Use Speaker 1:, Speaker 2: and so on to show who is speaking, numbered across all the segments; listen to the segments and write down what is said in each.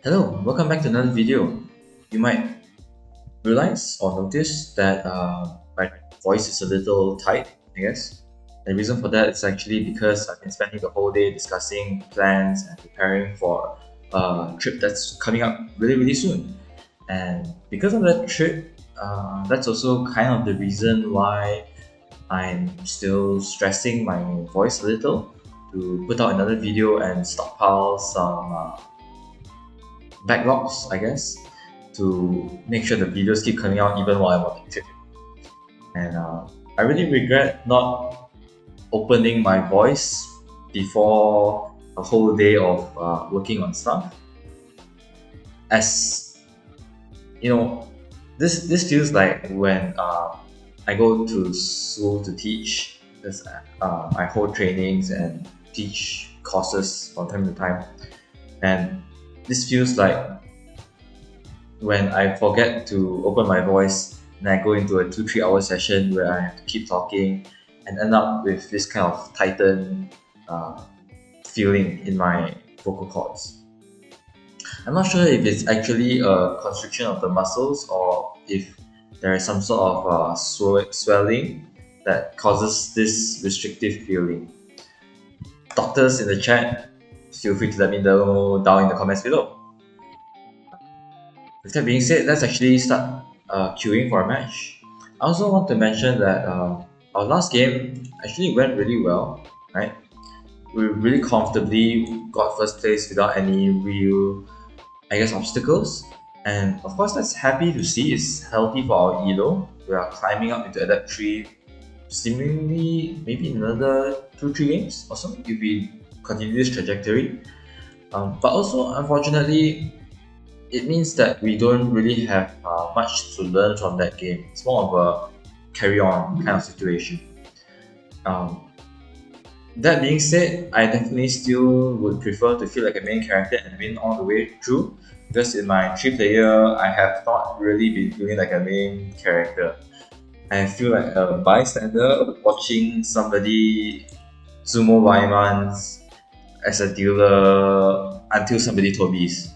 Speaker 1: Hello, welcome back to another video. You might realize or notice that my voice is a little tight, I guess. The reason for that is actually because I've been spending the whole day discussing plans and preparing for a trip that's coming up really soon. And because of that trip, that's also kind of the reason why I'm still stressing my voice a little to put out another video and stockpile some backlogs, I guess, to make sure the videos keep coming out even while I'm on the trip. And I really regret not opening my voice before a whole day of working on stuff. As you know, this feels like when I go to school to teach. Because I hold trainings and teach courses from time to time, and this feels like when I forget to open my voice and I go into a 2-3 hour session where I have to keep talking and end up with this kind of tightened uh, feeling in my vocal cords. I'm not sure if it's actually a constriction of the muscles or if there is some sort of swelling that causes this restrictive feeling. Doctors in the chat, feel free to let me know down in the comments below. With that being said, let's actually start queuing for a match. I also want to mention that our last game actually went really well, right? We really comfortably got first place without any real, I guess, obstacles. And of course, that's happy to see. It's healthy for our elo. We are climbing up into Adapt 3, seemingly maybe another 2-3 games or so if we continue this trajectory. But also, unfortunately, it means that we don't really have much to learn from that game. It's more of a carry on kind of situation. Um, that being said, I definitely still would prefer to feel like a main character and win all the way through, because in my 3-player, I have not really been feeling like a main character. I feel like a bystander watching somebody sumo Waimans as a dealer until somebody Tobies.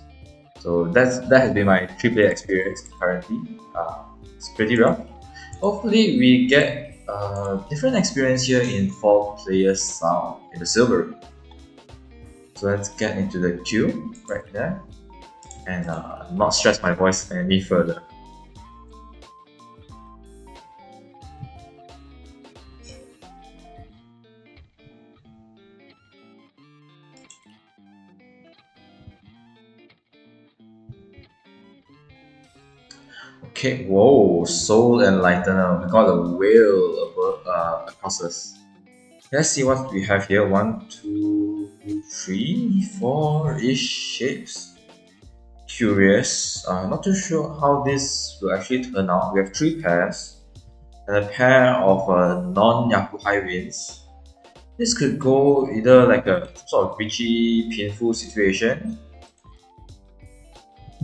Speaker 1: So that has been my 3-player experience currently. It's pretty rough. Hopefully we get a different experience here in 4-player sound in the silver. So let's get into the queue right there and not stress my voice any further. Okay, whoa, Soul Enlightener. We got a whale above, across us. Let's see what we have here. 1, 2, 3, 4-ish shapes. Curious. Not too sure how this will actually turn out. We have 3 pairs and a pair of non-Yakuhai wins. This could go either like a sort of bitchy, painful situation.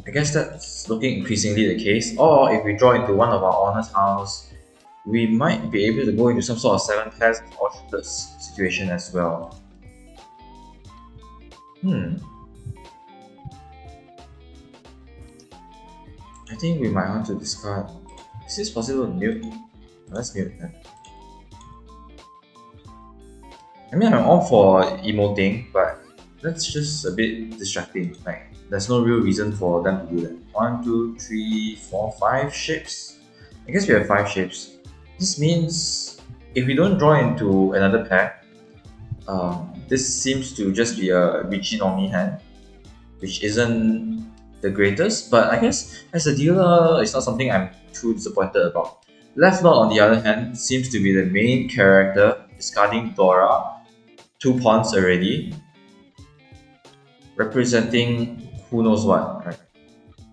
Speaker 1: I guess that's looking increasingly the case. Or if we draw into one of our honors house, we might be able to go into some sort of 7 pairs or triplets situation as well. I think we might want to discard. Is this possible to mute? Let's mute then. I mean, I'm all for emoting, but that's just a bit distracting. Like, there's no real reason for them to do that. 1, 2, 3, 4, 5 shapes. I guess we have 5 shapes. This means if we don't draw into another pair, this seems to just be a Richie Nomi hand, which isn't the greatest, but I guess as a dealer, it's not something I'm too disappointed about. Left Lord, on the other hand, seems to be the main character, discarding Dora, 2 pawns already, representing who knows what, right?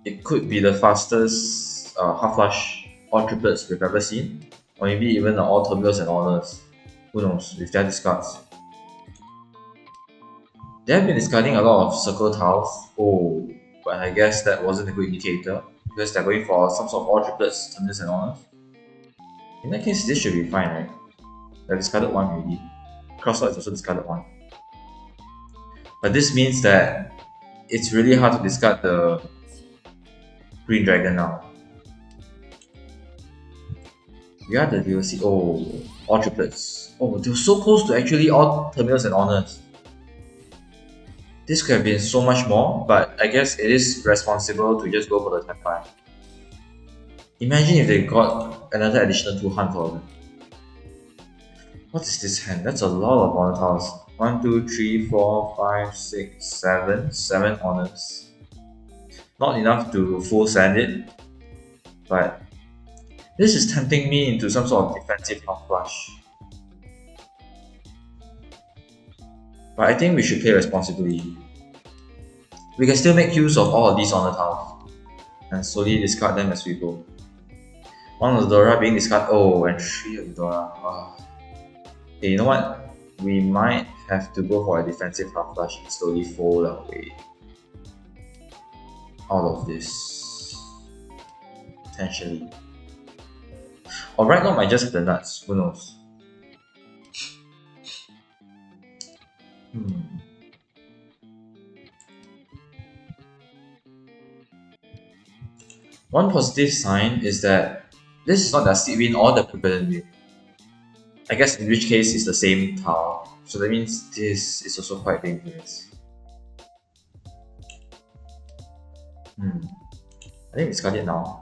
Speaker 1: It could be the fastest half flush or triplets we've ever seen, or maybe even all turbulars and honors. Who knows with their discards. They have been discarding a lot of circle tiles. Oh, but I guess that wasn't a good indicator because they're going for some sort of all triplets, turbulars and honors. In that case, this should be fine, right? They discarded 1 already. Crossroads also discarded 1. But this means that it's really hard to discard the green dragon now. We are the DLC. Oh, all triplets. Oh, they're so close to actually all terminals and honors. This could have been so much more, but I guess it is responsible to just go for the tap 5. Imagine if they got another additional 2 hunt for them. What is this hand? That's a lot of honor tiles. 1, 2, 3, 4, 5, 6, 7. 7 honors. Not enough to full send it, but this is tempting me into some sort of defensive half flush. But I think we should play responsibly. We can still make use of all of these honor tiles and slowly discard them as we go. 1 Eudora being discarded. Oh, and 3 Eudora. Oh. Okay, you know what? We might have to go for a defensive half flush and slowly fold our way out of this. Potentially. Or right now might just have the nuts, who knows? One positive sign is that this is not the seed win or the prevalent win. I guess in which case it's the same tile, so that means this is also quite dangerous. I think we discard it now.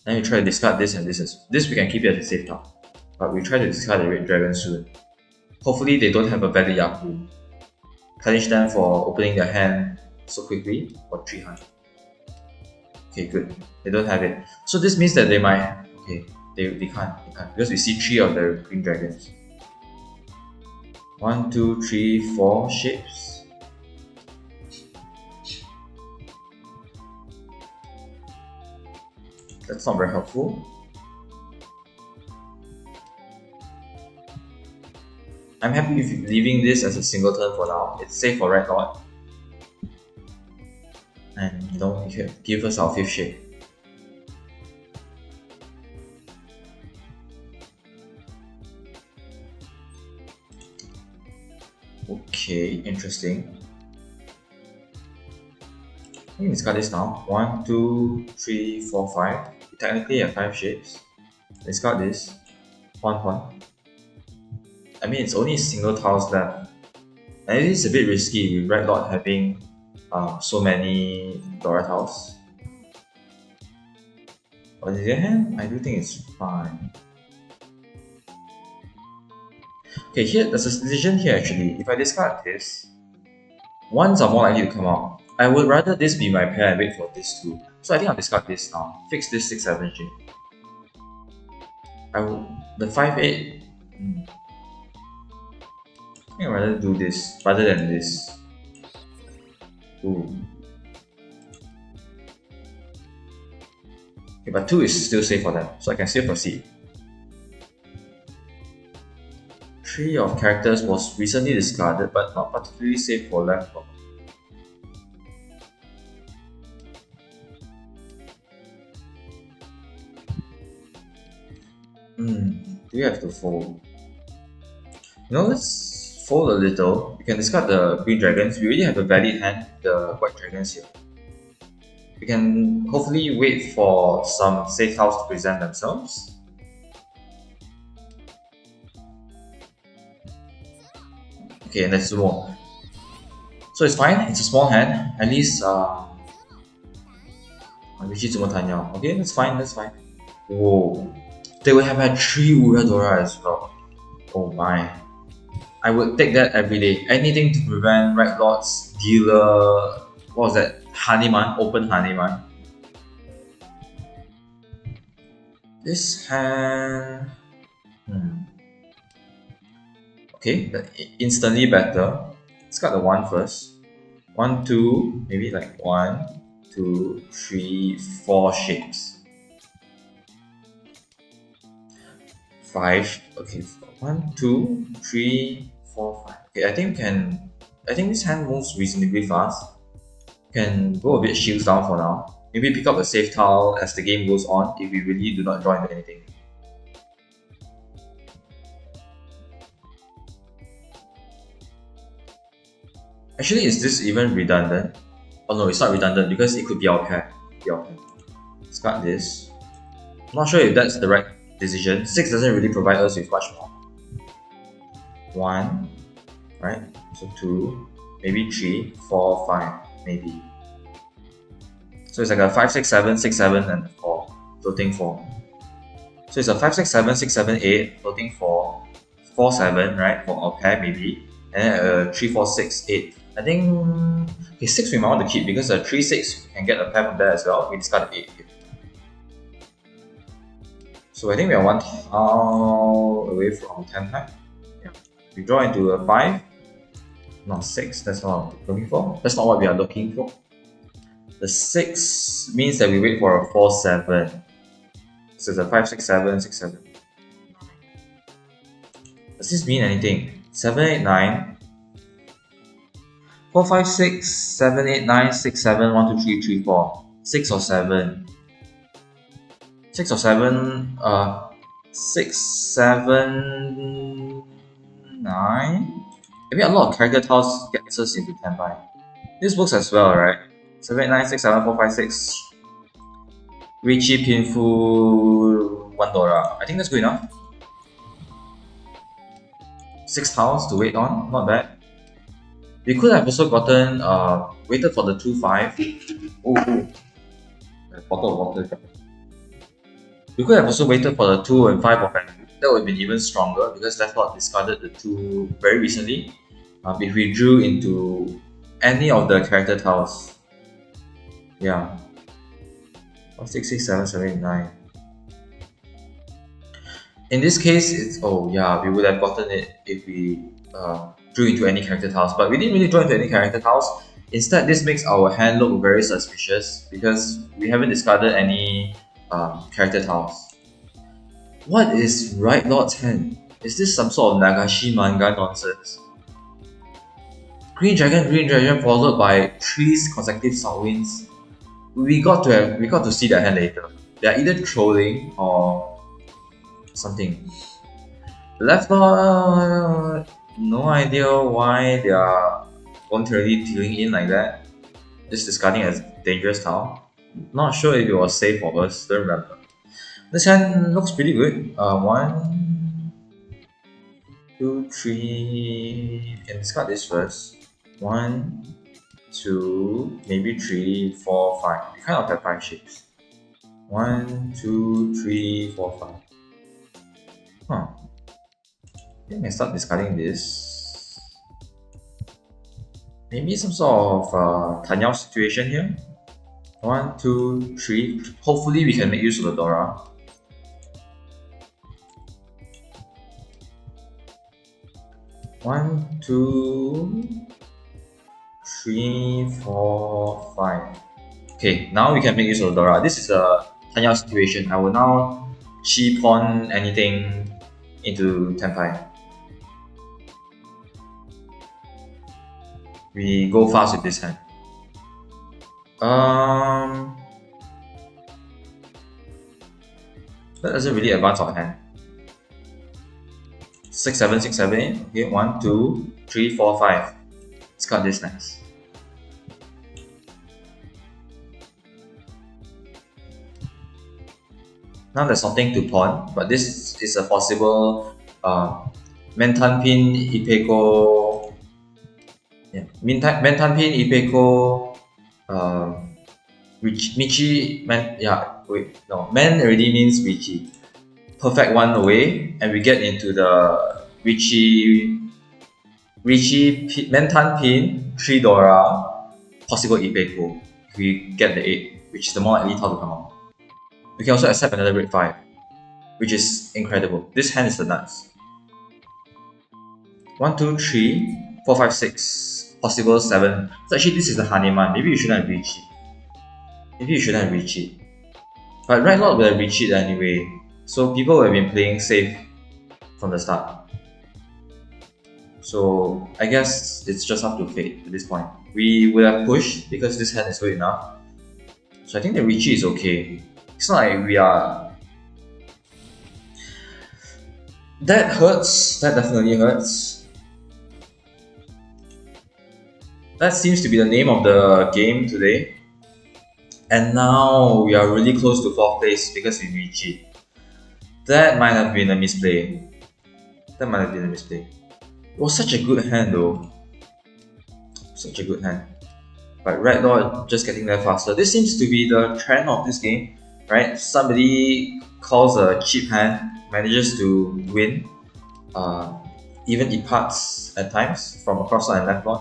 Speaker 1: Then we try to discard this and this we can keep it as a safe tile. But we try to discard the red dragon soon. Hopefully they don't have a valid Yaku. Punish them for opening their hand so quickly for 3 hand. Okay, good. They don't have it. So this means that they might... Okay, they can't. Because we see 3 of the green dragons. 1, 2, 3, 4 shapes. That's not very helpful. I'm happy with leaving this as a single turn for now. It's safe for Red Lord. And you know, you can give us our 5th shape. Okay, interesting. Let me discard this now. 1, 2, 3, 4, 5. We technically have 5 shapes. Discard this. 1. I mean, it's only single tiles left. And it is a bit risky with Red Lord having so many Dora tiles. On the other hand, I do think it's fine. Okay, here there's a decision here actually. If I discard this, ones are more likely to come out. I would rather this be my pair and wait for this too. So I think I'll discard this now. Fix this 6-7 shape. The 5-8. I think I'd rather do this rather than this. Ooh. Okay, but 2 is still safe for them, so I can still proceed. 3 of characters was recently discarded, but not particularly safe for left block. Do we have to fold? You know, let's fold a little. We can discard the green dragons. We already have a valid hand, the white dragons here. We can hopefully wait for some safe tiles to present themselves. Okay, and let's do more. So it's fine, it's a small hand. At least, okay, that's fine, that's fine. Whoa. They would have had 3 Uradora as well. Oh my. I would take that every day. Anything to prevent Red Lord's dealer. What was that? Hanuman, open Hanuman. This hand. Okay, instantly better. Let's got the 1 first. 1, 2, maybe like 1, 2, 3, 4 shapes. 5. Okay, 1, 2, 3, 4, 5. Okay, I think this hand moves reasonably fast. Can go a bit shields down for now. Maybe pick up a safe tile as the game goes on if we really do not draw into anything. Actually, is this even redundant? Oh no, it's not redundant because it could be our pair. Discard this. Not sure if that's the right decision. 6 doesn't really provide us with much more. 1, right? So 2, maybe 3, 4, 5, maybe. So it's like a 5, 6, 7, 6, 7, and 4, floating 4. So it's a 5, 6, 7, 6, 7, 8, floating 4, 4, 7, right? For our pair maybe, and then 3, 4, 6, 8. I think okay, 6 we might want to keep because 3, 6 we can get a pair from there as well. We discard 8 here. So I think we are 1 tile away from 10 type. Yeah. We draw into a 5, not 6. That's not what we're looking for. That's not what we are looking for. The 6 means that we wait for a 4, 7. So it's a 5, 6, 7, 6, 7. Does this mean anything? 7, 8, 9. 4, 5, 6, 7, 8, 9, 6, 7, 1, 2, 3, 3, 4. 6 or 7. 6 or 7, 6, 7, 9. Maybe a lot of character tiles gets us into 10 by. This works as well, right? 7, 8, 9, 6, 7, 4, 5, 6. Richie, Pinful, 1 Dora. I think that's good enough. 6 tiles to wait on, not bad. We could have also gotten, waited for the 2, 5. Oh, bottle of water. We could have also waited for the 2 and 5 of value. That would have been even stronger because Left Lord discarded the 2 very recently. If we drew into any of the character tiles. Yeah. 6, 6, 7, 7, 8, 9. In this case, it's we would have gotten it if we drew into any character tiles, but we didn't really draw into any character tiles. Instead, this makes our hand look very suspicious because we haven't discarded any character tiles. What is Right Lord's hand? Is this some sort of Nagashi manga nonsense? Green Dragon followed by 3 consecutive Salt Winds. We got to see that hand later. They are either trolling or something. Left Lord, no idea why they are voluntarily dealing in like that. Just discarding as dangerous tile. Not sure if it was safe for us, don't remember. This hand looks pretty good. 1, 2, 3. We can discard this first. 1, 2, maybe 3, 4, 5. We kind of have 5 shapes. 1, 2, 3, 4, 5. Huh. I think I start discarding this. Maybe some sort of Tanyao situation here. 1, 2, 3. Hopefully we can make use of the Dora. 1, 2, 3, 4, 5. Okay, now we can make use of the Dora. This is a Tanyao situation. I will now chi pawn anything into Tenpai. We go fast with this hand. That doesn't really advance our hand. 6, 7, 6, 7, 8. Okay, 1, 2, 3, 4, 5. Let's cut this next. Now there's something to pawn, but this is a possible Mentanpin Ipeko. Yeah, Mentanpin Ipeko. Michi. Men already means Michi. Perfect 1 away, and we get into the Richie Mentanpin 3 Dora possible Ipeko if we get the 8, which is the more likely tile to come out. We can also accept another red 5, which is incredible. This hand is the nuts. 1, 2, 3, 4, 5, 6, possible 7. So actually this is the Haneman. Maybe you shouldn't have reached it. But Right Lord will have reached it anyway. So people have been playing safe from the start. So I guess it's just up to fate at this point. We would have pushed because this hand is good enough. So I think the Richie is okay. It's not like we are... That hurts. That definitely hurts. That seems to be the name of the game today. And now we are really close to 4th place because we reached it. That might have been a misplay. That might have been a misplay. It was such a good hand though. Such a good hand. But Red Lord just getting there faster. This seems to be the trend of this game, right? Somebody calls a cheap hand, manages to win, even departs at times from a cross and left lord.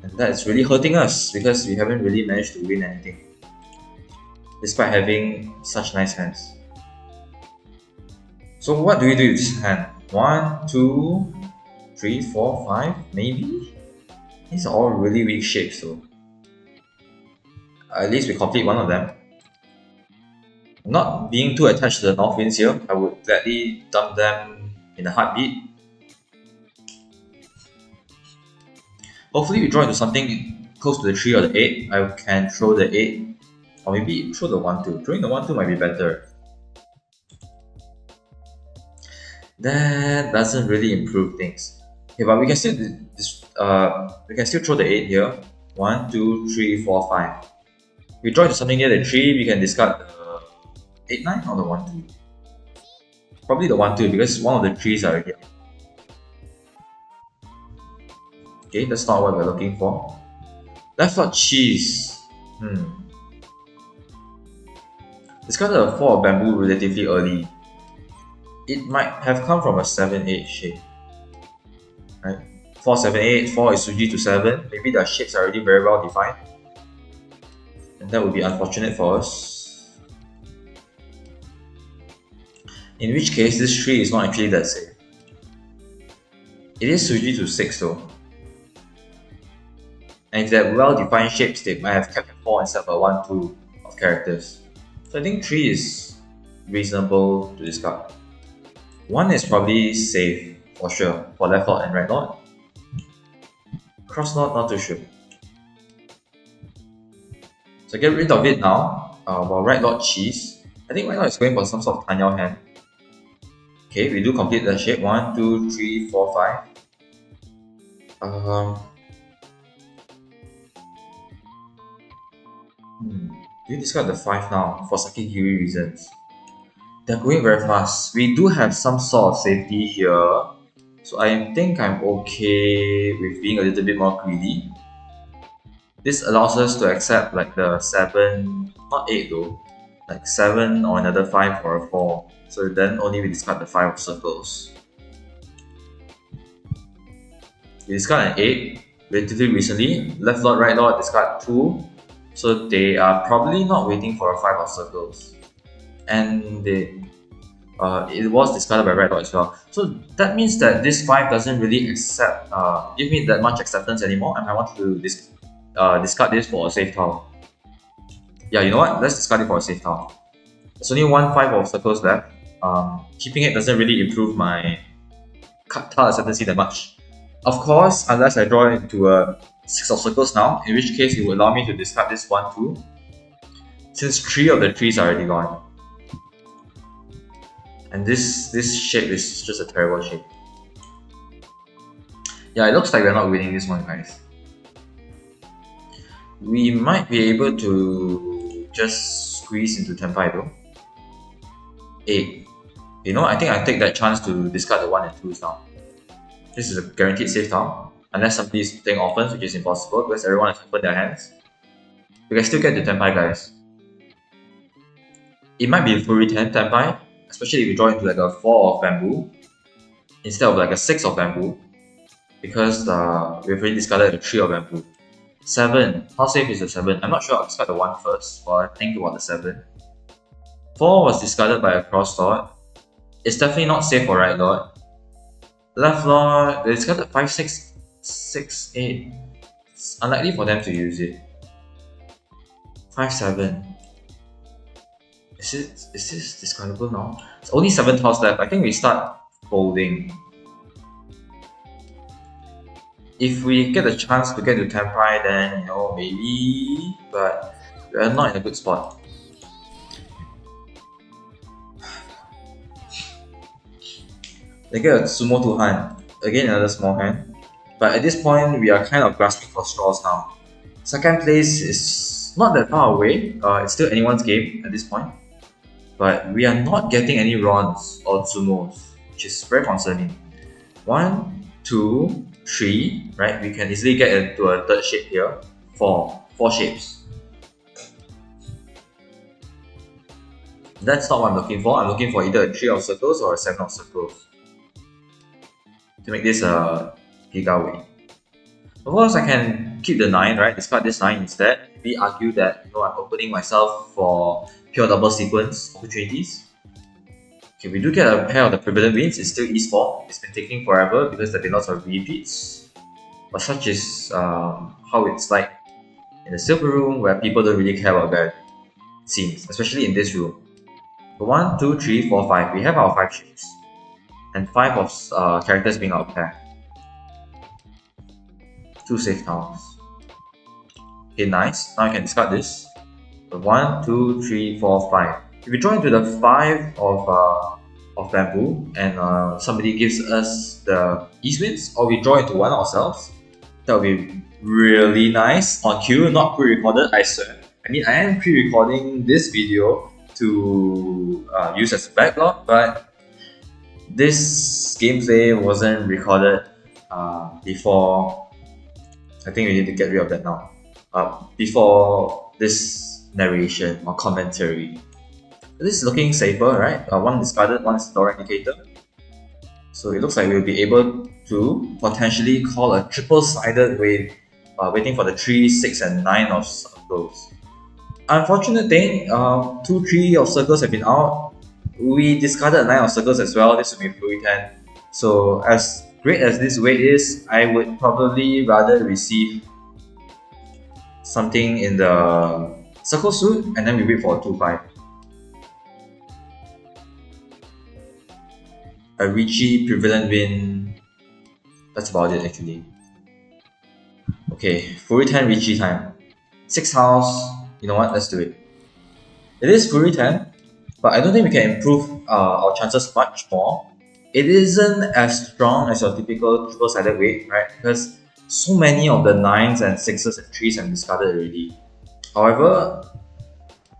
Speaker 1: And that is really hurting us because we haven't really managed to win anything, despite having such nice hands. So what do we do with this hand? 1, 2, 3, 4, 5, maybe? These are all really weak shapes though. At least we complete one of them. Not being too attached to the north winds here, I would gladly dump them in a heartbeat. Hopefully we draw into something close to the 3 or the 8. I can throw the 8, or maybe throw the 1-2. Throwing the 1-2 might be better. That doesn't really improve things. Okay, but we can still throw the 8 here. 1, 2, 3, 4, 5. We draw into something near the 3, we can discard the 8, 9 or the 1, 2. Probably the 1, 2 because one of the 3s are here. Okay, that's not what we're looking for. Left lord cheese. Discarded a 4 of bamboo relatively early. It might have come from a 7-8 shape. Right? 4, 7, 8, 4 is Suji to 7. Maybe the shapes are already very well defined. And that would be unfortunate for us. In which case, this 3 is not actually that safe. It is Suji to 6 though. And if they have well-defined shapes, they might have kept a 4 instead of a 1, 2 of characters. So I think 3 is reasonable to discard. 1 is probably safe, for sure, for left lord and right lord. Cross lord, not too sure. So get rid of it now, while right lord cheese. I think right lord is going for some sort of Tanyao hand. Okay, we do complete the shape. 1, 2, 3, 4, 5. We discard the 5 now for Sakigiri reasons. They're going very fast. We do have some sort of safety here, so I think I'm okay with being a little bit more greedy. This allows us to accept like the 7, not 8 though, like 7 or another 5 or a 4. So then only we discard the 5 of circles. We discard an 8 relatively recently. Left lord, right lord discard 2. So they are probably not waiting for a 5 of circles. And it was discarded by red lord as well. So that means that this 5 doesn't really give me that much acceptance anymore, and I want to discard this for a safe tile. Yeah, you know what? Let's discard it for a safe tile. There's only 1 5 of circles left. Keeping it doesn't really improve my tile acceptance that much. Of course, unless I draw into a 6 of circles now, in which case it will allow me to discard this 1, 2, since 3 of the 3s are already gone. And this shape is just a terrible shape. Yeah, it looks like we're not winning this one, guys. We might be able to just squeeze into Tenpai though. 8. You know, I think I take that chance to discard the 1 and 2s now. This is a guaranteed safe tile, unless somebody is playing offense, which is impossible because everyone has opened their hands. We can still get the Tenpai, guys. It might be a Furi 10 Tenpai, especially if you draw into like a 4 of bamboo instead of like a 6 of bamboo, because we've already discarded a 3 of bamboo. 7. How safe is the 7? I'm not sure. I'll discard the 1 first while I think about the 7. 4 was discarded by a cross lord. It's definitely not safe for right lord. Left lord, they discarded 5, 6, 6, 8. It's unlikely for them to use it. 5, 7. Is this discardable now? It's only 7 tiles left. I think we start folding. If we get a chance to get to Tenpai, then you know, maybe, but we're not in a good spot. They get a Sumo to hand. Again, another small hand. But at this point, we are kind of grasping for straws now. Second place is not that far away. It's still anyone's game at this point. But we are not getting any Rons or Tsumos, which is very concerning. 1, 2, 3, right? We can easily get into a third shape here. 4 shapes. That's not what I'm looking for. I'm looking for either a 3 of circles or a 7 of circles to make this a Giga Wing. Of course, I can keep the 9, right? Discard this 9 instead. We argue that I'm opening myself for pure double sequence opportunities. Okay, we do get a pair of the Prevalent Winds. It's still E-Sport. It's been taking forever because there have been lots of repeats. But such is how it's like in the Silver Room, where people don't really care about that, it seems, especially in this room. So 1, 2, 3, 4, 5. We have our 5 shapes. And 5 of characters being our pair. 2 safe tiles. Okay, nice. Now I can discard this. So 1, 2, 3, 4, 5. If we draw into the 5 of bamboo and somebody gives us the East Winds, or we draw into one ourselves, that would be really nice. On cue, not pre-recorded, I swear. I mean, I am pre-recording this video to use as a backlog, but this gameplay wasn't recorded before. I think we need to get rid of that now. Before this narration or commentary. This is looking safer, right? One discarded, one is door indicator. So it looks like we'll be able to potentially call a triple-sided wave, waiting for the 3, 6, and 9 of circles. Unfortunate thing, 2, 3 of circles have been out. We discarded a 9 of circles as well. This will be Fury 10. So as great as this weight is, I would probably rather receive something in the circle suit and then we wait for a 2-5. A Ricci Prevalent Wind. That's about it actually. Okay, Fury 10 Ricci time. 6 house. You know what? Let's do it. It is Fury 10, but I don't think we can improve our chances much more. It isn't as strong as your typical triple-sided weight, right? Because so many of the 9s and 6s and 3s have discarded already. However,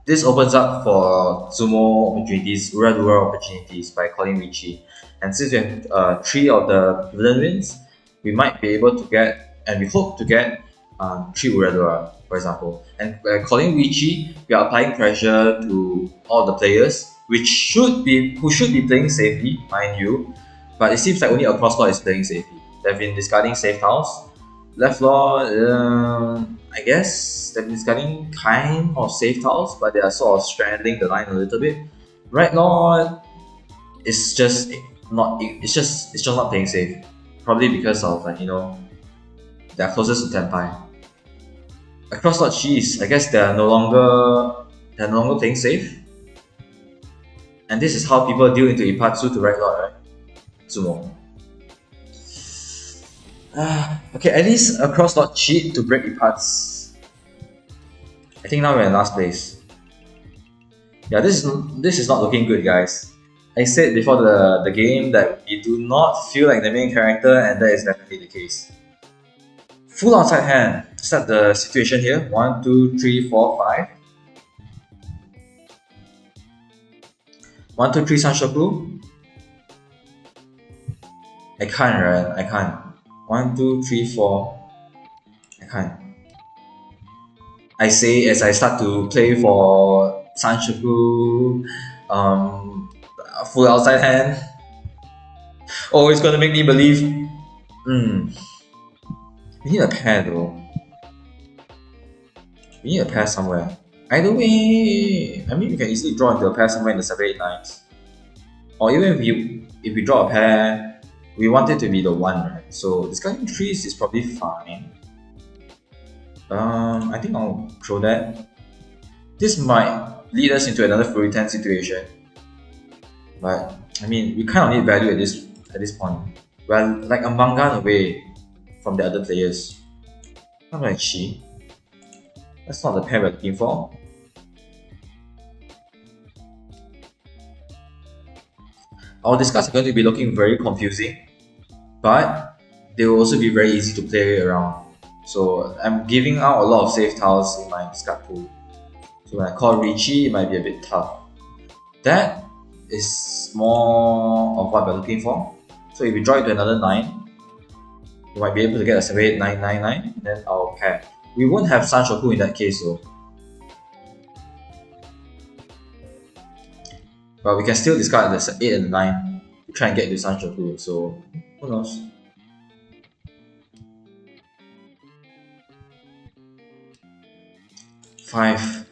Speaker 1: this opens up for Sumo opportunities, Uradura opportunities by calling Ricci. And since we have 3 of the Prevalent Winds, we might be able to get, and we hope to get, 3 Uradura, for example. And by calling Ricci, we are applying pressure to all the players, who should be playing safely, mind you. But it seems like only a cross-court is playing safely. They've been discarding safe tiles. Left floor, I guess they've been discarding kind of safe tiles, but they are sort of straddling the line a little bit. Right now, it's just not playing safe. Probably because of they're closest to Tenpai. Across lot cheese, I guess they're no longer playing safe. And this is how people deal into Ipatsu to right lot, right? Sumo. Okay, at least across lot cheat to break Ipats. I think now we're in last place. Yeah, this is not looking good, guys. I said before the game that we do not feel like the main character, and that is definitely the case. Full outside hand. Set the situation here. 1, 2, 3, 4, 5. 1, 2, 3 Sanshoku. I can't, right? I can't. 1, 2, 3, 4. I can't. I say as I start to play for Sanshoku, full outside hand. Oh, it's gonna make me believe. We need a pair though. We need a pair somewhere. Either way, I mean we can easily draw into a pair somewhere in the 7, 8, 9s. Or even if we draw a pair, we want it to be the 1, right? So discarding 3s is probably fine. I think I'll throw that. This might lead us into another Fury 10 situation. But I mean we kind of need value at this point. We're like a Mangan away from the other players. Not like Chi. That's not the pair we're looking for. Our discards are going to be looking very confusing, but they will also be very easy to play around. So I'm giving out a lot of safe tiles in my discard pool. So when I call Richie, it might be a bit tough. That is more of what we're looking for. So if we draw it to another 9, we might be able to get a 78999, then our pair. We won't have Sanchoku in that case though. But we can still discard the 8 and the 9 to try and get the Sanchoku, so who knows? Five.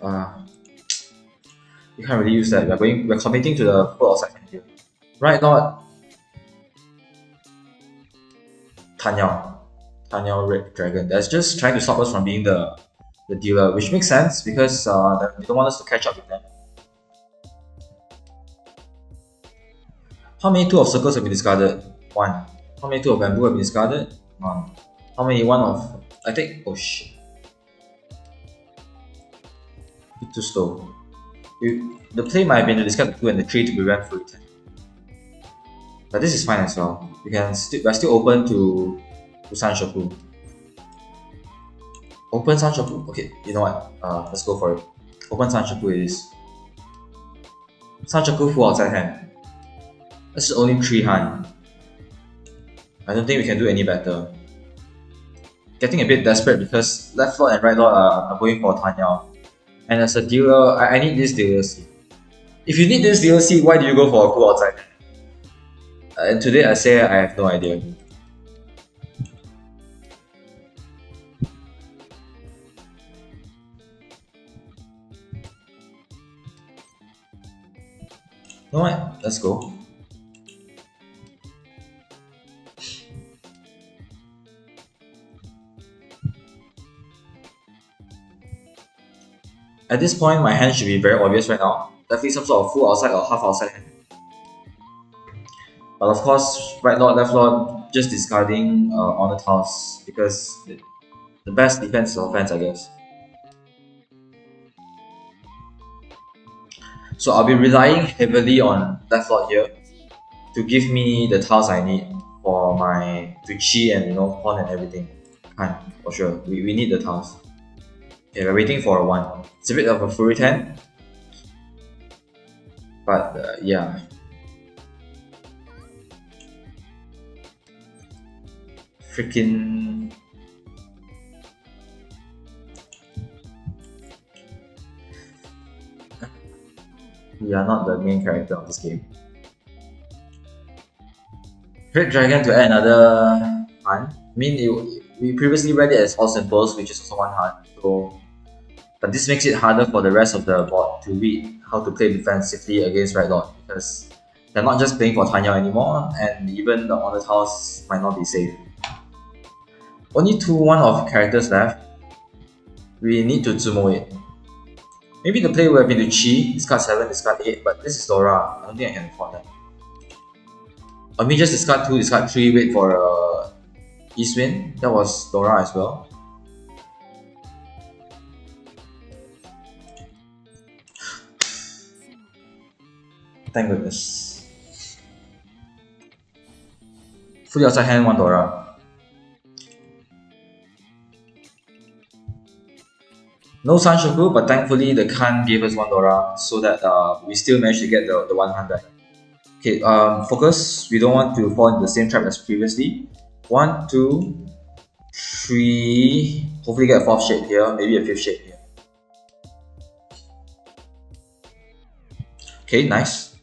Speaker 1: You can't really use that. We're committing to the full outside hand here. Right, not Tanyao. Tanyao Red Dragon. That's just trying to stop us from being the dealer, which makes sense because they don't want us to catch up with them. How many 2 of circles have been discarded? 1. How many 2 of bamboo have been discarded? 1. How many 1 of... I think... Oh shit. Bit too slow. The play might have been to discard the 2 and the 3 to prevent free 10. But this is fine as well. We're still open to Sanshoku. Open Sanshoku? Okay, you know what? Let's go for it. Open Sanshoku it is. Sanshoku full outside hand. This is only 3 hand. I don't think we can do any better. Getting a bit desperate because left lord and right lord are going for Tanya. And as a dealer, I need this DLC. If you need this DLC, why do you go for a full outside hand? And today I say I have no idea. You know what? Let's go. At this point, my hand should be very obvious right now. Definitely some sort of full outside or half outside hand. But of course, right lord, left lord, just discarding honor tiles because the best defense is offense, I guess. So I'll be relying heavily on left lord here to give me the tiles I need for my Twitchy and pawn and everything. Fine, for sure. We need the tiles. Okay, we're waiting for a 1. It's a bit of a fury 10. But yeah. Freaking... We are not the main character of this game. Red Dragon to add another hand. I mean, we previously read it as all symbols, which is also 1 hand. So, but this makes it harder for the rest of the board to read how to play defensively against Red Lord because they're not just playing for Tanya anymore, and even the honor tiles might not be safe. Only 2 of characters left. We need to Zumo it. Maybe the play would have been to Chi, discard 7, discard 8, but this is Dora. I don't think I can afford that. Or maybe just discard 2, discard 3, wait for East Wind. That was Dora as well. Thank goodness. Fully outside hand, 1 Dora. No Sanshoku, but thankfully the Khan gave us 1 Dora so that we still managed to get the 1 hand back. Okay, focus. We don't want to fall into the same trap as previously. 1, 2, 3. Hopefully get a 4th shape here, maybe a 5th shape here. Okay, nice.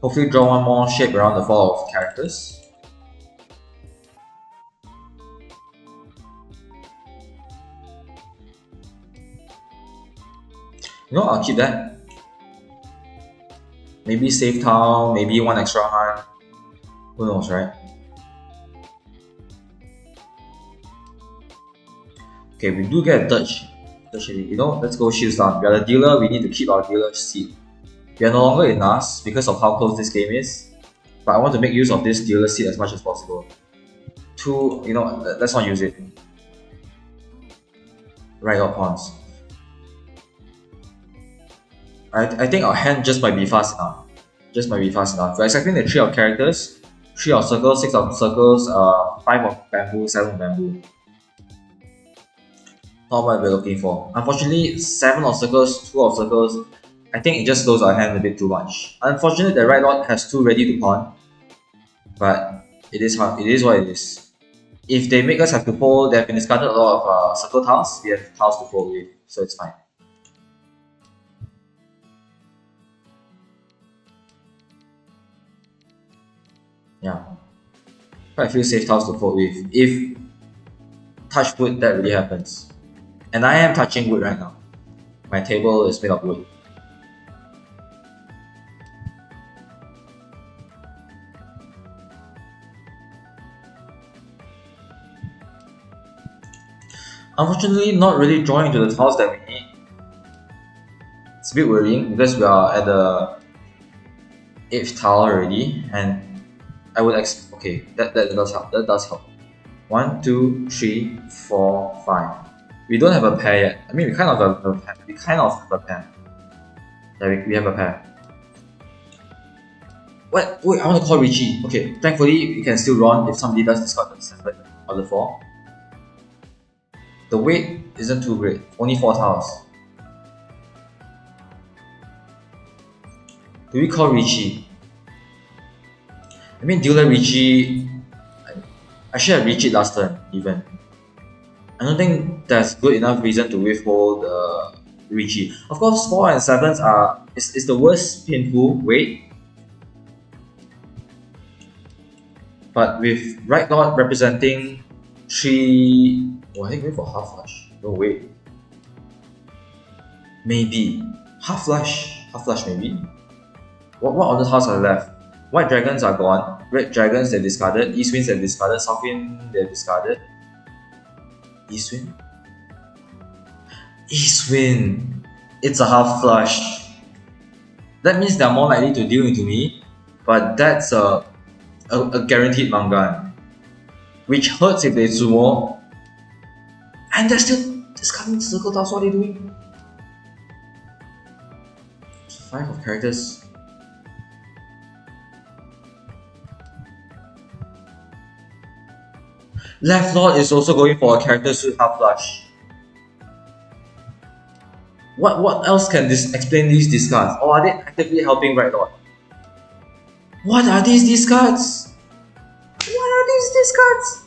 Speaker 1: Hopefully draw 1 more shape around the 4 of characters. I'll keep that. Maybe save tile, maybe 1 extra hand. Who knows, right? Okay, we do get a touch. Let's go shields down. We are the dealer, we need to keep our dealer seat. We are no longer in NAS because of how close this game is. But I want to make use of this dealer seat as much as possible. 2, let's not use it. Right out pawns. I think our hand just might be fast enough. Just might be fast enough. We're expecting the 3 of characters, 3 of circles, 6 of circles, 5 of bamboo, 7 of bamboo. Not what we're looking for. Unfortunately, 7 of circles, 2 of circles, I think it just slows our hand a bit too much. Unfortunately, the right lord has 2 ready to pawn, but it is hard. It is what it is. If they make us have to fold, they have been discarded a lot of circle tiles. We have tiles to fold with, so it's fine. Yeah, quite a few safe tiles to fold with. If touch wood, that really happens. And I am touching wood right now. My table is made of wood. Unfortunately, not really drawing to the tiles that we need. It's a bit worrying because we are at the 8th tile already, and I would okay, that does help. That does help. 1, 2, 3, 4, 5. We don't have a pair yet. I mean, we kind of have a pair. We kind of have a pair. Yeah, we have a pair. What? Wait, I want to call Richie. Okay, thankfully we can still run if somebody does discard the 7 or the 4. The weight isn't too great. Only 4 tiles. Do we call Richie? I mean, do you like Richie? I should have reached it last turn, even. I don't think that's good enough reason to withhold Richie. Of course, 4 and 7s are is the worst painful weight. But with right lord representing 3... Oh, I think going for half flush. No, wait. Maybe. Half flush. Half flush, maybe. What other tiles are left? White dragons are gone. Red dragons they're discarded. East winds they're discarded. South wind they're discarded. East wind? East wind! It's a half flush. That means they're more likely to deal into me, but that's a guaranteed mangan. Which hurts if they sumo. And they're still discarding circle tiles. What are they doing? 5 of characters. Left lord is also going for a character suit half flush. What else can this explain these discards? Or are they actively helping right lord? What are these discards? What are these discards?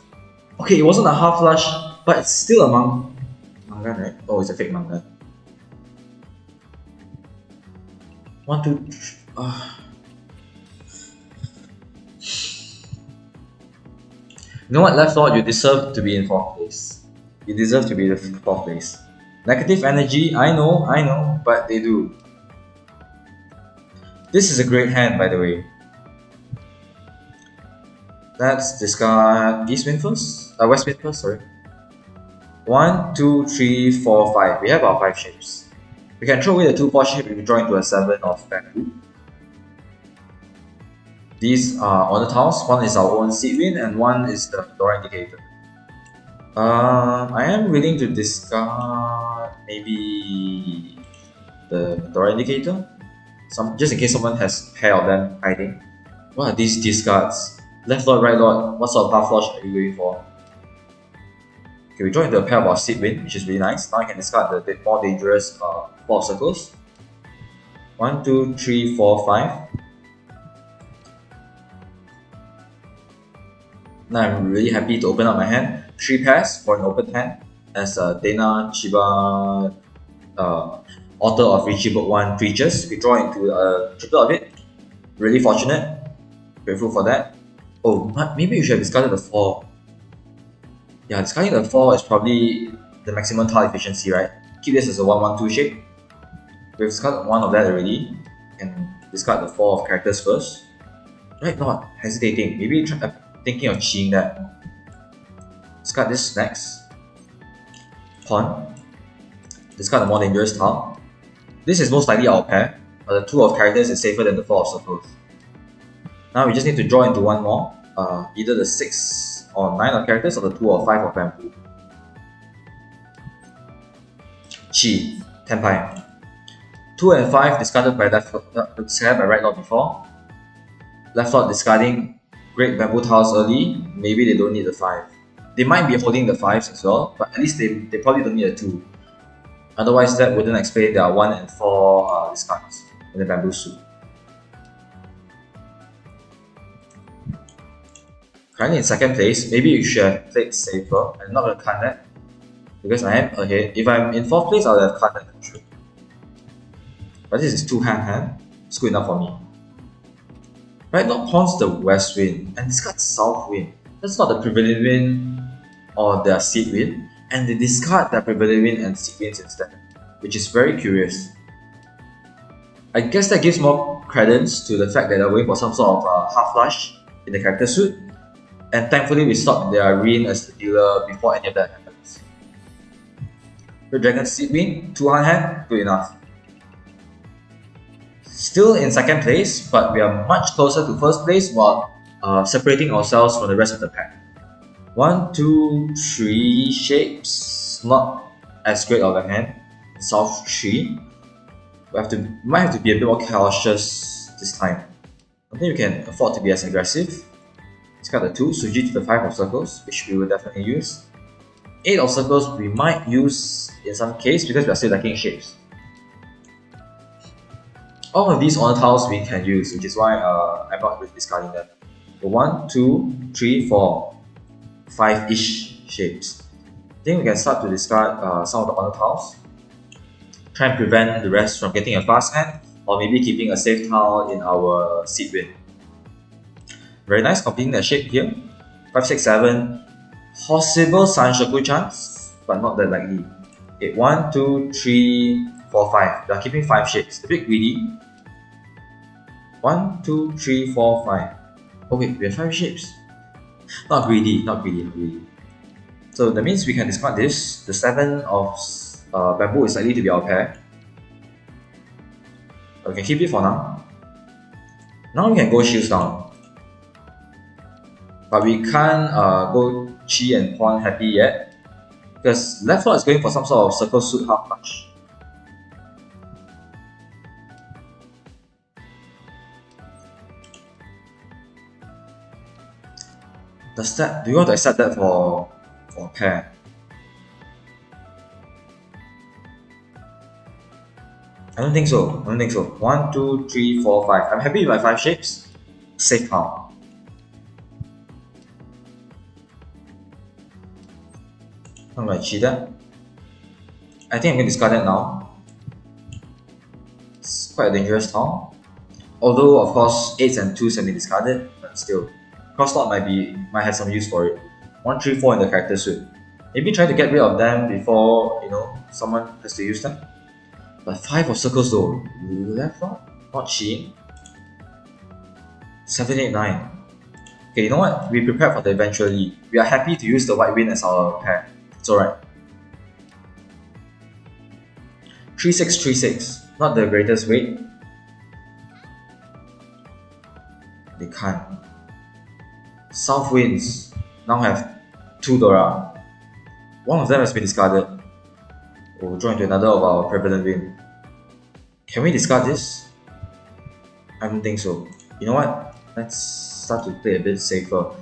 Speaker 1: Okay, it wasn't a half flush, but it's still a mangan, right? Oh, it's a fake mangan. 1, 2, 3. You know what, left lord, you deserve to be in 4th place. You deserve to be in 4th place. Negative energy, I know, but they do. This is a great hand, by the way. Let's discard East wind first? West wind first, sorry. 1, 2, 3, 4, 5. We have our 5 shapes. We can throw away the 2-4 shape if we draw into a 7 of bamboo. These are on the tiles. One is our own seed wind and one is the door indicator. I am willing to discard maybe the door indicator. Just in case someone has a pair of them hiding. What are these discards? Left lord, right lord, what sort of half flush are you going for? Okay, we draw into a pair of our seed wind, which is really nice. Now I can discard the more dangerous 4 circles. 1, 2, 3, 4, 5. Now I'm really happy to open up my hand. 3 pairs for an open hand as Dana, Chiba, author of Richie Book 1 Creatures. We draw into a triple of it. Really fortunate. Grateful for that. Oh, maybe you should have discarded the 4. Yeah, discarding the 4 is probably the maximum tile efficiency, right? Keep this as a 1-1-2 shape. We've discarded 1 of that already. And discard the 4 of characters first. Right, not hesitating. Maybe thinking of cheating that. Discard this next. Pawn. Discard the more dangerous tile. This is most likely our pair, but the 2 of characters is safer than the 4 of circles. Now we just need to draw into 1 more, either the 6 or 9 of characters or the 2 or 5 of bamboo. Chi, Tenpai. 2 and 5 discarded by right lord before. left out discarding great bamboo tiles early, maybe they don't need the 5. They might be holding the 5s as well, but at least they probably don't need a 2. Otherwise, that wouldn't explain their 1 and 4 discards in the bamboo suit. Currently in second place, maybe you should have played safer. I'm not going to cut that because I am ahead. If I'm in 4th place, I'll have cut that for sure. But this is 2-hand. It's good enough for me. Right now, pawns the west wind and discard south wind. That's not the prevailing wind or their seed wind, and they discard their prevailing wind and seed winds instead, which is very curious. I guess that gives more credence to the fact that they're going for some sort of half flush in the character suit, and thankfully we stopped their Rin as the dealer before any of that happens. Red Dragon Seed Wind, 2-hand, good enough. Still in second place, but we are much closer to first place while separating ourselves from the rest of the pack. 1, 2, 3 shapes, not as great of a hand. South 3. Might have to be a bit more cautious this time. I think we can afford to be as aggressive. Discard the 2, Suji to the 5 of circles, which we will definitely use. 8 of circles we might use in some case because we are still lacking shapes. All of these honor tiles we can use, which is why I'm not really discarding them. So 1, 2, 3, 4, 5-ish shapes. I think we can start to discard some of the honor tiles. Try and prevent the rest from getting a fast hand, or maybe keeping a safe tile in our seed win. Very nice, completing that shape here. 5, 6, 7. Possible Sanshoku chance, but not that likely. Okay, 1, 2, 3, 4, 5. We are keeping 5 shapes. A bit greedy. 1, 2, 3, 4, 5. Okay, we have 5 shapes. Not greedy, not greedy, not greedy. So that means we can discard this. The 7 of bamboo is likely to be our pair. We can keep it for now. Now we can go shields down. But we can't go chi and pawn happy yet, because left flank is going for some sort of circle suit half punch. Do you want to accept that for a pair? I don't think so. 1, 2, 3, 4, 5. I'm happy with my 5 shapes. Safe how. I'm going to cheat that. I think I'm going to discard that now. It's quite a dangerous tile. Although, of course, 8s and 2s have been discarded, but still. Cross-slot might have some use for it. 1, 3, 4 in the character suit. Maybe try to get rid of them before someone has to use them. But 5 of circles though. Left one? Not chi. 7, 8, 9. Okay, you know what? We prepared for the eventually. We are happy to use the white wind as our pair. It's alright. 3, 6, 3, 6. Not the greatest weight. They can't. South winds now have 2 Dora. One of them has been discarded. We'll draw into another of our prevalent wind. Can we discard this? I don't think so. You know what? Let's start to play a bit safer.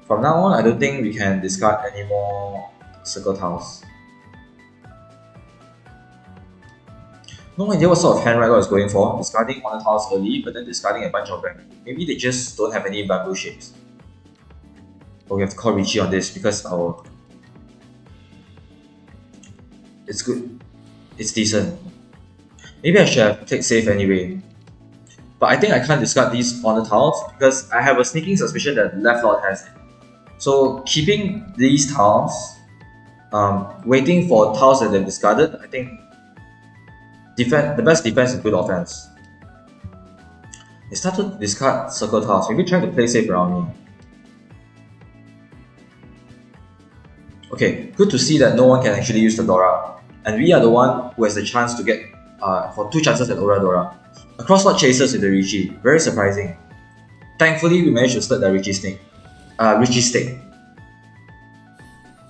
Speaker 1: From now on, I don't think we can discard any more circle tiles. No idea what sort of hand Rider is going for. Discarding honor tiles early, but then discarding a bunch of bamboo. Maybe they just don't have any bamboo shapes. But we have to call Richie on this because our... It's good. It's decent. Maybe I should have played safe anyway. But I think I can't discard these honor tiles because I have a sneaking suspicion that left lord has it. So keeping these tiles, waiting for tiles that they've discarded, I think the best defense is good offense. They started to discard circle tiles, maybe trying to play safe around me. Okay, good to see that no one can actually use the Dora. And we are the one who has the chance to get for 2 chances at Aura Dora. A cross-slot chasers with the Richie, very surprising. Thankfully, we managed to split the Richie stick.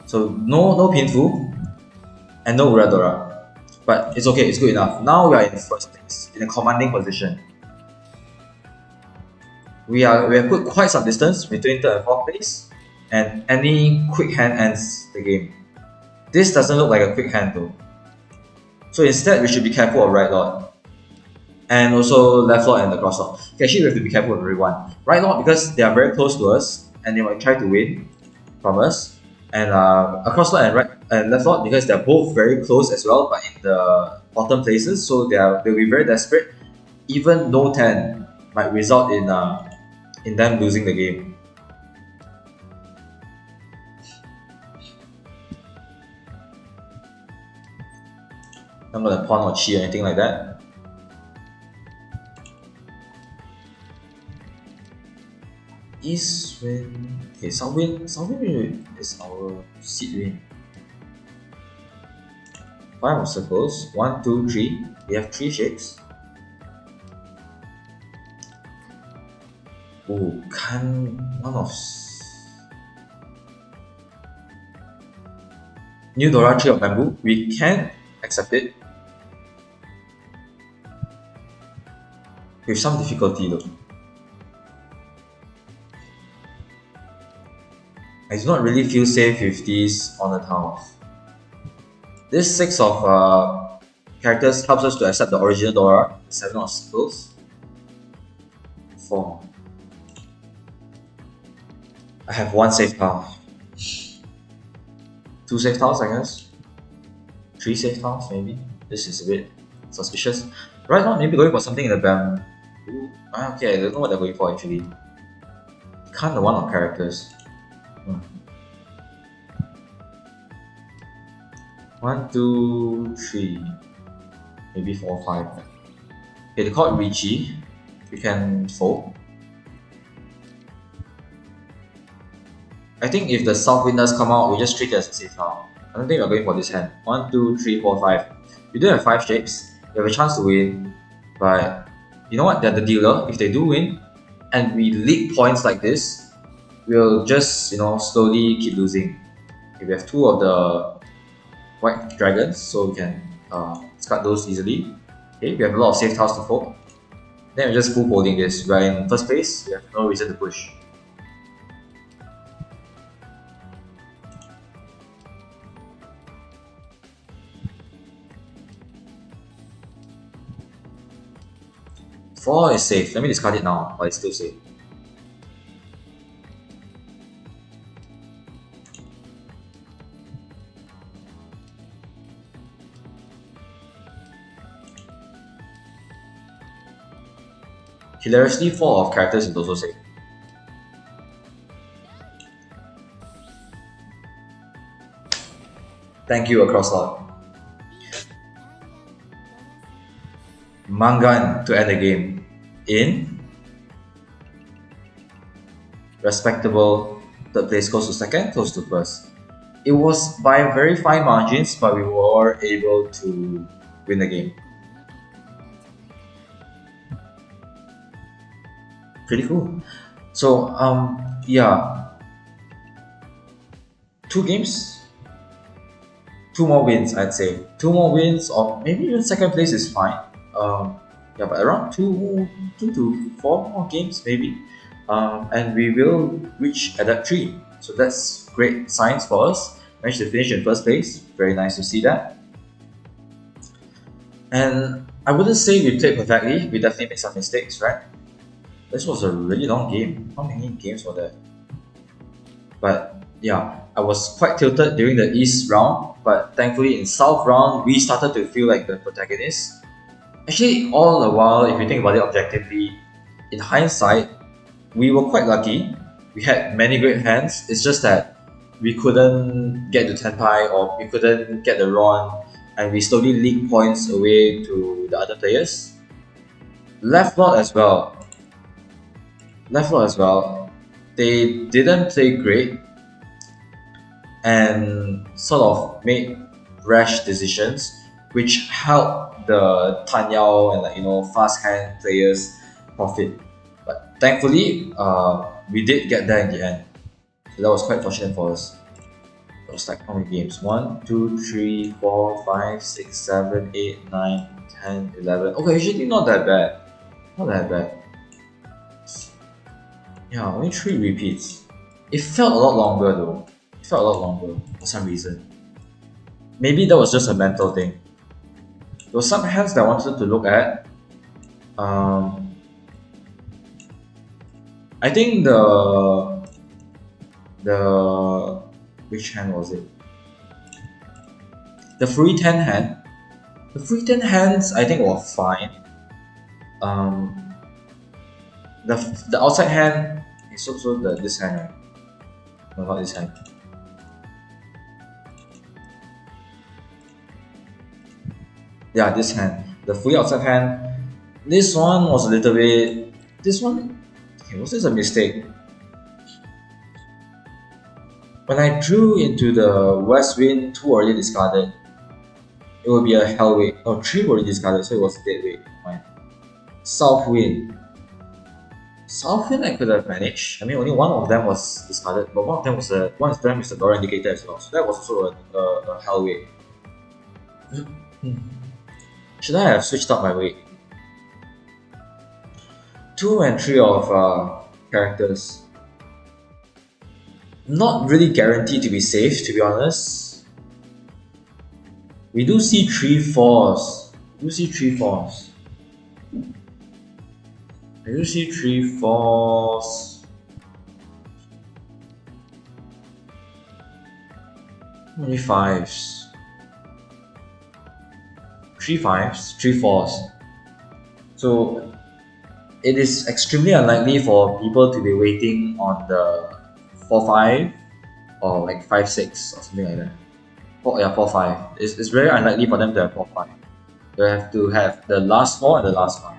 Speaker 1: So no Pinfu and no Aura Dora. But it's okay, it's good enough. Now we are in first place, in a commanding position. we have put quite some distance between third and fourth place, and any quick hand ends the game. This doesn't look like a quick hand though. So instead, we should be careful of right lord. And also left lord and the cross lord. Okay, actually, we have to be careful of everyone. Right lord, because they are very close to us and they might try to win from us. And a cross lord and right and left lord, because they're both very close as well, but in the bottom places, so they'll be very desperate. Even no 10 might result in them losing the game. Not gonna pawn or chi or anything like that. East wind. Okay, south wind is our seed wind. 5 of circles. 1, 2, 3. We have 3 shapes. Oh, can one of New Dora, 3 of bamboo. We can accept it with some difficulty though. I do not really feel safe with these on the tiles. This 6 of characters helps us to accept the original Dora, 7 of circles. 4. I have 1 safe tile. 2 safe tiles, I guess. 3 safe tiles, maybe. This is a bit suspicious. Right now, maybe going for something in the bamboo. Okay, I don't know what they're going for actually. Can't the 1 of characters. 1, 2, 3. Maybe 4, 5. Okay, they call it Richie. We can fold. I think if the south wind does come out, we just treat it as a safe tile. I don't think we're going for this hand. 1, 2, 3, 4, 5. We do have 5 shapes. We have a chance to win. But you know what? They're the dealer. If they do win, and we leak points like this, we'll just slowly keep losing. Okay, we have 2 of the white dragons, so we can discard those easily. Okay, we have a lot of safe tiles to fold. Then we're just full folding this. We're in first place. We have no reason to push. Four is safe. Let me discard it now, but it's still safe. Hilariously, 4 of characters is also safe. Thank you, across lot. Mangan to end the game in respectable third place, close to second, close to first. It was by very fine margins, but we were able to win the game. Pretty cool. So yeah, 2 games, 2 more wins, I'd say. 2 more wins, or maybe even second place is fine. Yeah, but around 2 to 4 more games maybe, and we will reach Adapt 3. So that's great signs for us. Managed to finish in first place. Very nice to see that. And I wouldn't say we played perfectly. We definitely made some mistakes, right? This was a really long game. How many games were there? But yeah, I was quite tilted during the East round, but thankfully in South round, we started to feel like the protagonist. Actually, all the while, if you think about it objectively, in hindsight, we were quite lucky. We had many great hands. It's just that we couldn't get to Tenpai, or we couldn't get the Ron, and we slowly leaked points away to the other players. Left Lord as well. They didn't play great and sort of made rash decisions, which helped the Tanyao and fast hand players profit. But thankfully, we did get there in the end. So that was quite fortunate for us. It was like how many games? 1, 2, 3, 4, 5, 6, 7, 8, 9, 10, 11. Okay, actually not that bad. Not that bad. Yeah, only 3 repeats. It felt a lot longer though. It felt a lot longer for some reason. Maybe that was just a mental thing. There were some hands that I wanted to look at. Um, I think the which hand was it? The free 10 hand. The free 10 hands I think were fine. Um, the outside hand is also this hand, right? No, not this hand. Yeah, this hand. The fully outside hand. This one was a little bit. This one. Okay, was this a mistake? When I drew into the west wind, 2 already discarded. It would be a hell weight. Oh, 3 already discarded, so it was dead weight. Fine. South wind. South wind I could have managed. I mean, only one of them was discarded, but one of them was one of them is the door indicator as well. So that was also a hell weight. Should I have switched up my weight? 2 and 3 of characters. Not really guaranteed to be safe, to be honest. We do see 3 4s. We do see 3 4s. I do see 3 4s. How many 5s? 3 5s, 3 4s. So it is extremely unlikely for people to be waiting on the 4 5 or like 5 6 or something like that. 4 5. It's very unlikely for them to have 4 5. They have to have the last 4 and the last 5.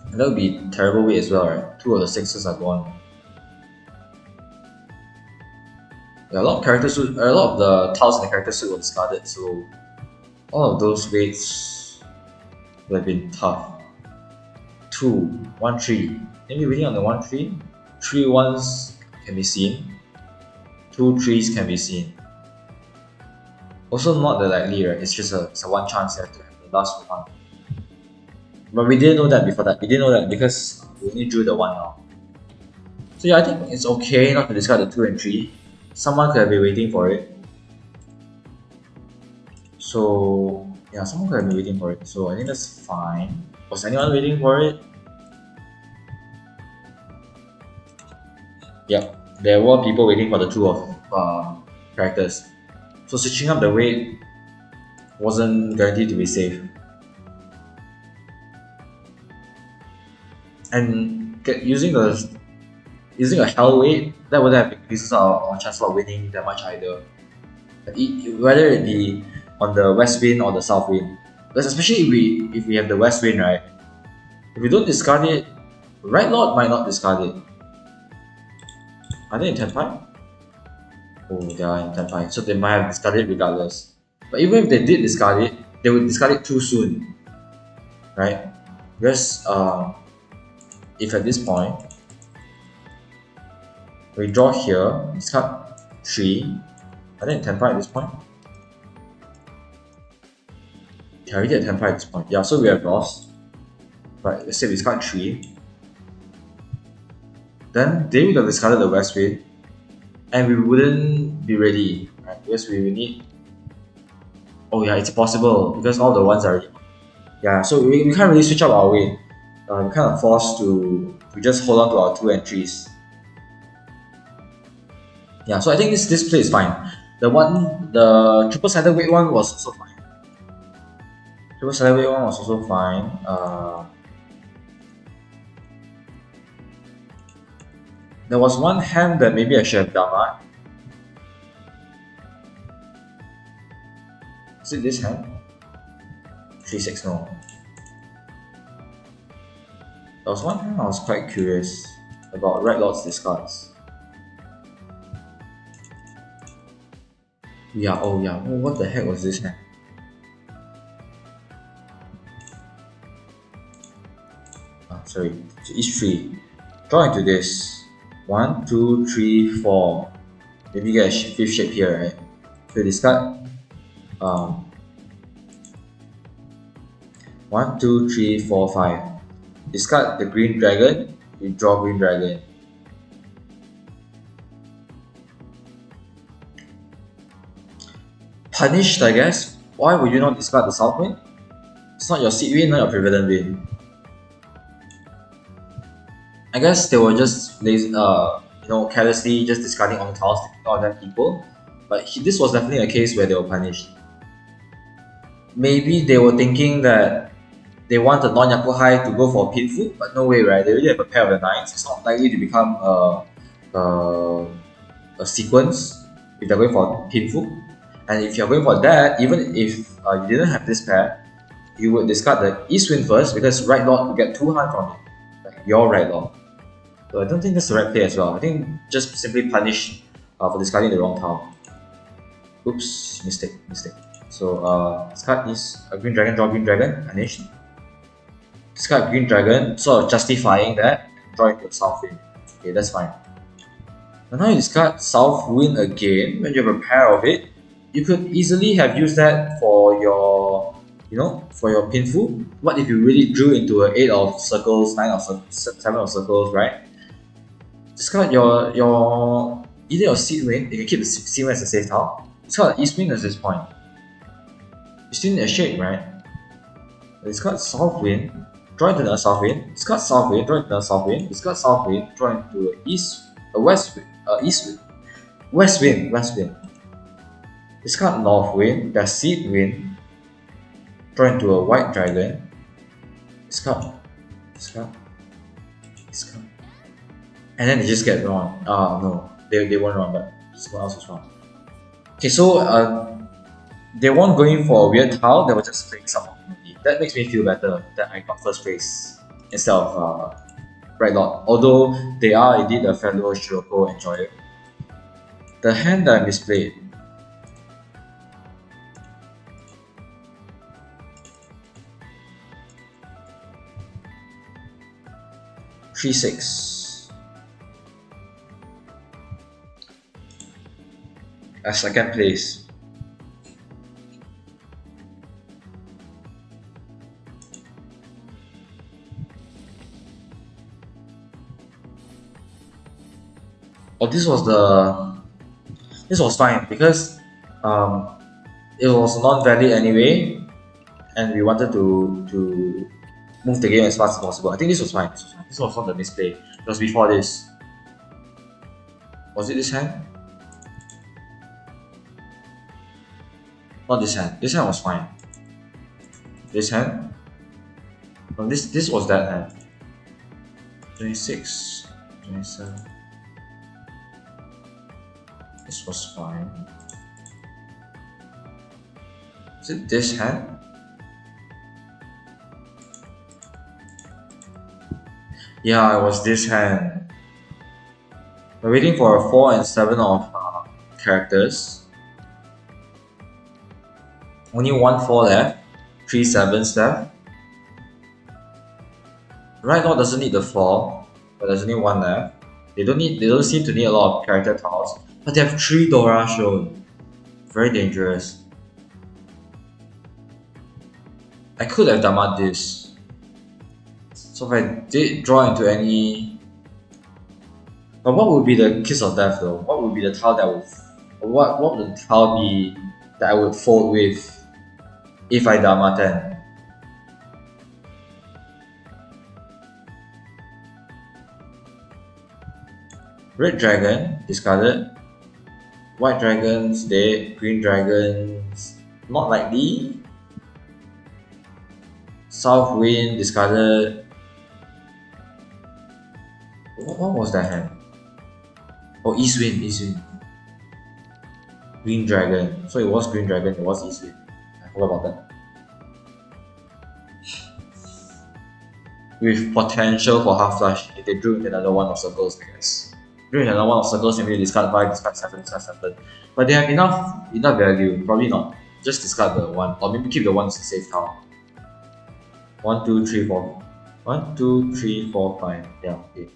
Speaker 1: And that would be terrible way as well, right? 2 of the 6s are gone. Yeah, a lot of character suit, a lot of the tiles in the character suit were discarded, so all of those weights would have been tough. 2, 1 3. Maybe waiting on the 1 3. 3 1s can be seen. 2 3s can be seen. Also not that likely, right? It's just a one chance you have to have the last one. But we didn't know that before that. We didn't know that because we only drew the 1 now. So yeah, I think it's okay not to discard the 2 and 3. Someone could have been waiting for it. So yeah, someone could have been waiting for it. So I think that's fine. Was anyone waiting for it? Yep, there were people waiting for the 2 of characters. So switching up the weight wasn't guaranteed to be safe. And using a hell weight, that would have increases our chance of winning that much either. Whether it be on the west wind or the south wind. Because especially if we have the west wind, right? If we don't discard it, right lord might not discard it. Are they in 10-5? Oh, they are in 10-5, so they might have discarded it regardless. But even if they did discard it, they would discard it too soon, right? Because if at this point we draw here, discard 3, are they in 10-5 at this point? They're already at 10-5 at this point. Yeah, so we have lost. But let's say we discard 3. Then they would have discarded the west wind, and we wouldn't be ready, right? Because we will need. Oh yeah, it's possible because all the ones are. Yeah, so we can't really switch up our weight. We're kind of forced to just hold on to our 2 and 3s. Yeah, so I think this play is fine. The triple-sided weight one was also fine. Triple-sided weight one was also fine. There was one hand that maybe I should have done. Is it this hand? 3-6, no. There was one hand I was quite curious about Red Lord's discards. Yeah, oh yeah, oh, what the heck was this hand? Sorry, so each 3. Draw into this. 1, 2, 3, 4. Maybe get a 5th shape here, right? So discard. 1, 2, 3, 4, 5. Discard the green dragon, you draw green dragon. Punished, I guess. Why would you not discard the South Wind? It's not your Seed Wind, not your Prevalent Wind. I guess they were just lazy, carelessly just discarding all the tiles, thinking all of them equal. But this was definitely a case where they were punished. Maybe they were thinking that they want a non-Yaku high to go for Pinfu, but no way, right? They already have a pair of the 9s. It's not likely to become a sequence if they're going for Pinfu. And if you're going for that, even if you didn't have this pair, you would discard the East Wind first because Right Lord will get 2 hand from it. Like your Right Lord. So I don't think that's the right play as well. I think just simply punish for discarding the wrong tile. Oops, mistake. So discard is a green dragon, draw green dragon, punished. Discard green dragon, sort of justifying that, draw into South Wind. Okay, that's fine. And now you discard South Wind again when you have a pair of it. You could easily have used that for your, for your Pinfu. What if you really drew into an 8 of circles, 9 of 7 of circles, right? Discard your either your Seed Wind, you can keep the Seed Wind as a safe tile. Discard East Wind at this point. You still need a shade, right? Discard South Wind, draw into another South Wind. Discard South Wind, draw into another South Wind. Discard South Wind, draw into West Wind. Discard North Wind, that's Seed Wind, draw into a White Dragon. Discard. And then they just get wrong. No, they weren't wrong, but someone else was wrong. Okay, so they weren't going for a weird tile, they were just playing some opportunity. That makes me feel better that I got first place instead of Right Lord. Although they are indeed a fellow Shiroko enjoyer. The hand that I misplayed. Three, 6. At second place. Oh, this was fine because it was non-valid anyway, and we wanted to move the game as fast as possible. I think this was fine. This was not the misplay. It was before this. Was it this hand? Not this hand. This hand was fine. This hand? No, this was that hand. 26, 27. This was fine. Is it this hand? Yeah, it was this hand. We're waiting for a 4 and 7 of characters. Only 1 4 left, 3 7s left. Right Lord doesn't need the 4, but there's only 1 left. They don't seem to need a lot of character tiles, but they have 3 Dora shown. Very dangerous. I could have damaged this. So if I did draw into any... But what would be the kiss of death though? What would be the tile that would... What would the tile be that I would fold with if I Dama 10? Red Dragon, discarded. White Dragons, dead. Green Dragons, not likely. South Wind, discarded. What was that hand? Oh, East Wind. Green Dragon. So it was Green Dragon, it was East Wind. I forgot about that. With potential for half flush if they drew into another 1 of circles, I guess. Drew into another 1 of circles, maybe discard 5, discard 7, discard 7. But they have enough value, probably not. Just discard the 1, or maybe keep the 1 as a safe tile. 1, 2, 3, 4. 1, 2, 3, 4, 5. Yeah, okay.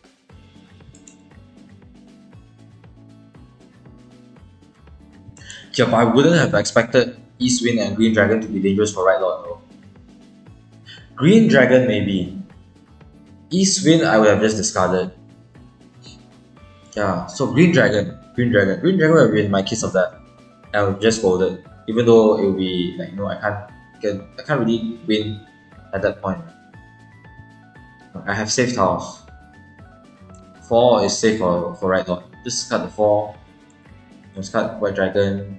Speaker 1: Yeah, but I wouldn't have expected East Wind and Green Dragon to be dangerous for Right Lord though. Green dragon maybe. East wind I would have just discarded. Yeah, so green dragon would have been my kiss of that. I would just fold it, even though it would be like I can't really win at that point. I have safe tiles. 4 is safe for right lord. Just cut the 4. Just cut white dragon,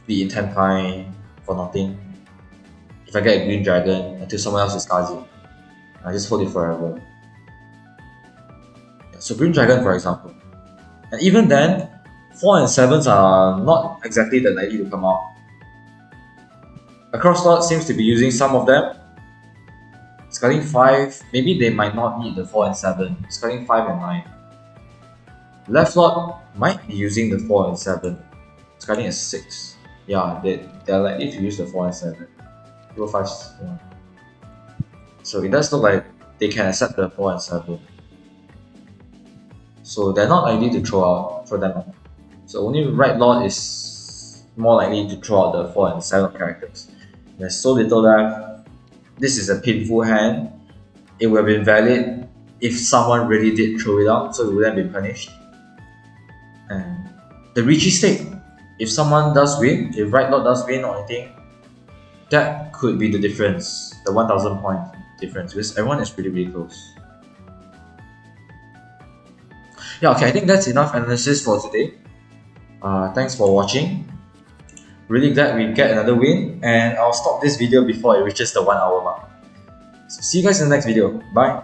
Speaker 1: the intent pine for nothing. If I get a green dragon until someone else discards it, I just hold it forever. Yeah, so green dragon for example. And even then, 4 and 7s are not exactly that likely to come out. Across lot seems to be using some of them. Discarding 5, maybe they might not need the 4 and 7. Discarding 5 and 9. Left lot might be using the 4 and 7. Discarding a 6. Yeah, they're likely to use the 4 and 7. Go 5. Yeah. So it does look like they can accept the 4 and 7. So they're not likely to throw them out. So only right lord is more likely to throw out the 4 and 7 characters. There's so little left. This is a painful hand. It would have been valid if someone really did throw it out, so it wouldn't be punished. And the Ricci stake. If someone does win, if right lord does win or anything, that could be the difference, the 1000 point difference, because everyone is really close. Yeah, okay, I think that's enough analysis for today. Thanks for watching. Really glad we get another win, and I'll stop this video before it reaches the 1 hour mark. So see you guys in the next video. Bye.